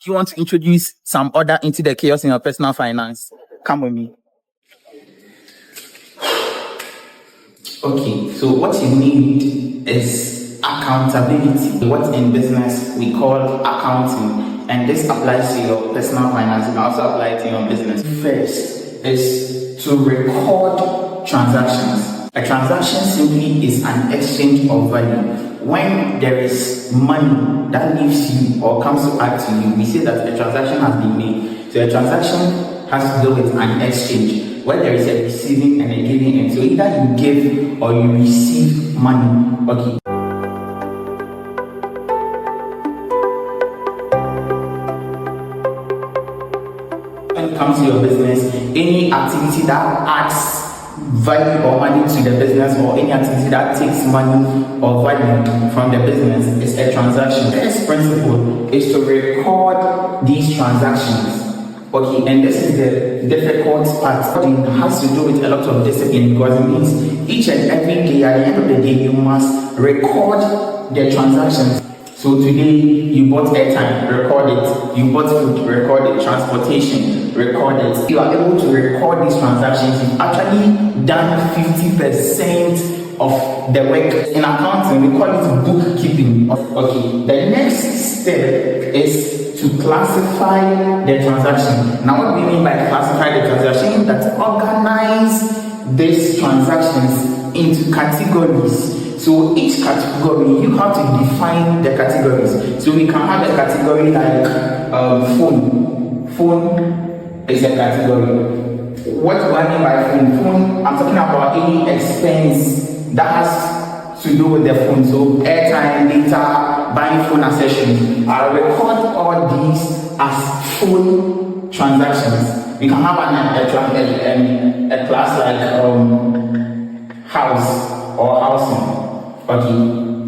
Do you want to introduce some order into the chaos in your personal finance? Come with me. Okay, so what you need is accountability. What in business we call accounting, and this applies to your personal finance. You can also apply it to your business. First is to record transactions. A transaction simply is an exchange of value. When there is money that leaves you or comes to add to you, we say that a transaction has been made. So a transaction has to do with an exchange, where there is a receiving and a giving end. So either you give or you receive money. Okay. When it comes to your business, any activity that adds value or money to the business, or any activity that takes money or value from the business, is a transaction. The first principle is to record these transactions. Okay, and this is the difficult part. It has to do with a lot of discipline, because it means each and every day, at the end of the day, you must record the transactions. So today you bought airtime, record it. You bought food, record it. Transportation, record it. You are able to record these transactions. You've actually done 50% of the work. In accounting, we call it bookkeeping. Okay, the next step is to classify the transaction. Now, what we mean by classify the transaction is that organize these transactions into categories. So each category, you have to define the categories. So we can have a category like phone. Phone is a category. What do I mean by phone? Phone, I'm talking about any expense that has to do with the phone. So airtime, data, buying phone accessories. I'll record all these as phone transactions. We can have a class like house or housing. Okay,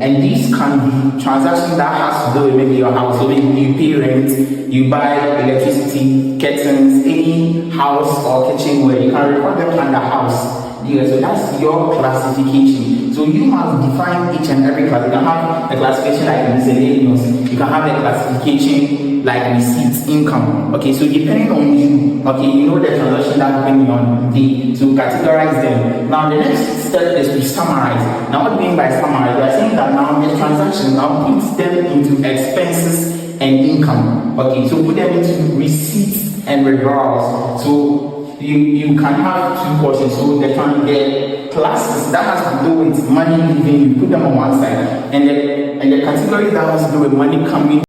and these can be transactions that has to do with maybe your house. So maybe you pay rent, you buy electricity, curtains, any house or kitchen where you can record them under house. Yeah, so that's your classification. So you must define each and every class. You can have a classification like miscellaneous. You can have a classification like receipts, income. Okay, so depending on you, okay, you know the transaction that's going on, to categorize them. Now the next step is to summarize. Now what do you mean by summarize? We are saying that now the transaction now puts them into expenses and income. Okay, so put them into receipts and withdrawals. So you can have two portions. So the classes that has to do with money leaving, you put them on one side, and the categories that has to do with money coming